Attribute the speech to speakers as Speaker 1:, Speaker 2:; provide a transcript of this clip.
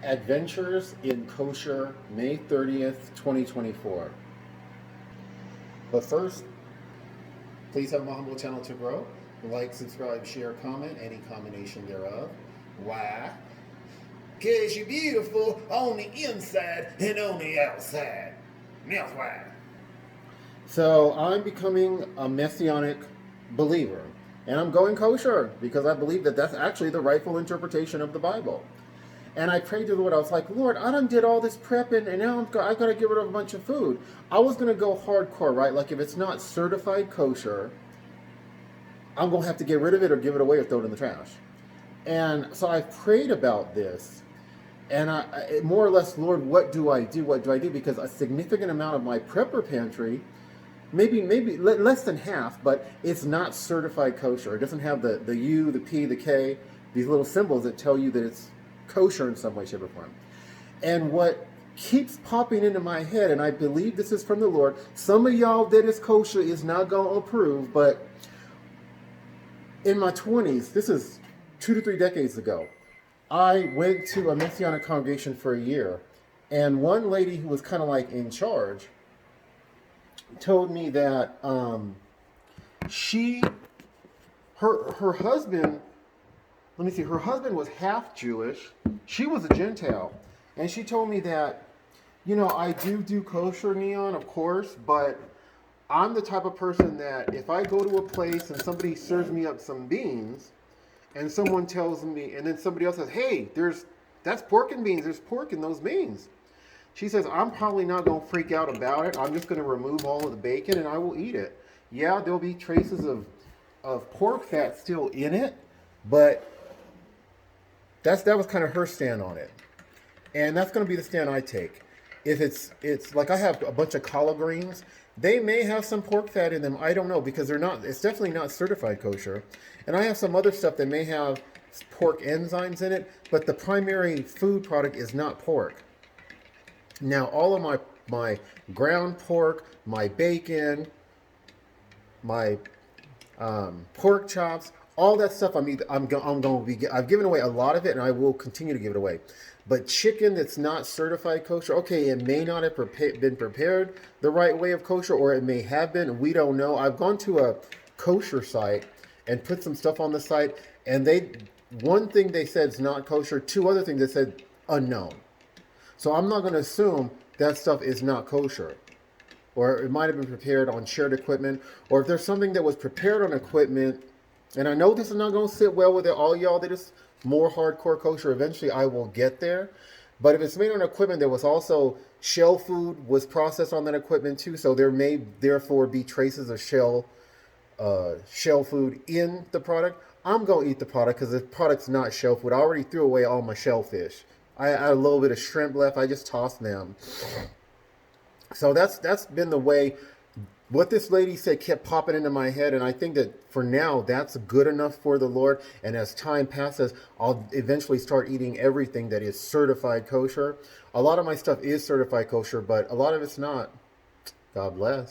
Speaker 1: Adventures in Kosher, May 30th, 2024. But first, please help my humble channel to grow. Like, subscribe, share, comment, any combination thereof. Why? Because you're beautiful on the inside and on the outside. That's why. So I'm becoming a messianic believer. And I'm going kosher because I believe that that's actually the rightful interpretation of the Bible. And I prayed to the Lord. I was like, Lord, I done did all this prepping, and now I got to get rid of a bunch of food. I was going to go hardcore, right? Like if it's not certified kosher, I'm going to have to get rid of it or give it away or throw it in the trash. And so I prayed about this. And I more or less, Lord, what do I do? What do I do? Because a significant amount of my prepper pantry, maybe less than half, but it's not certified kosher. It doesn't have the U, the P, the K, these little symbols that tell you that it's kosher in some way, shape, or form. And what keeps popping into my head, and I believe this is from the Lord, some of y'all that is kosher is not going to approve, but in my 20s, this is 2 to 3 decades ago, I went to a Messianic congregation for a year, and one lady who was kind of like in charge told me that her husband, let me see, her husband was half Jewish. She was a Gentile. And she told me that, I do kosher, Neon, of course, but I'm the type of person that if I go to a place and somebody serves me up some beans, and someone tells me, and then somebody else says, hey, that's pork and beans. There's pork in those beans. She says, I'm probably not going to freak out about it. I'm just going to remove all of the bacon and I will eat it. Yeah, there'll be traces of pork fat still in it, but that was kind of her stand on it. And that's going to be the stand I take. If it's like I have a bunch of collard greens, they may have some pork fat in them. I don't know because it's definitely not certified kosher. And I have some other stuff that may have pork enzymes in it, but the primary food product is not pork. Now, all of my ground pork, my bacon, my pork chops, all that stuff. I'm going to be. I've given away a lot of it, and I will continue to give it away. But chicken that's not certified kosher, okay, it may not have been prepared the right way of kosher, or it may have been. We don't know. I've gone to a kosher site and put some stuff on the site, and one thing they said is not kosher. Two other things they said unknown. So I'm not going to assume that stuff is not kosher. Or it might have been prepared on shared equipment. Or if there's something that was prepared on equipment, and I know this is not going to sit well with all y'all that is more hardcore kosher. Eventually I will get there. But if it's made on equipment that was also shell food was processed on that equipment too, so there may therefore be traces of shell food in the product, I'm going to eat the product because the product's not shell food. I already threw away all my shellfish. I had a little bit of shrimp left. I just tossed them. So that's been the way. What this lady said kept popping into my head, and I think that for now that's good enough for the Lord. And as time passes, I'll eventually start eating everything that is certified kosher. A lot of my stuff is certified kosher, but a lot of it's not. God bless.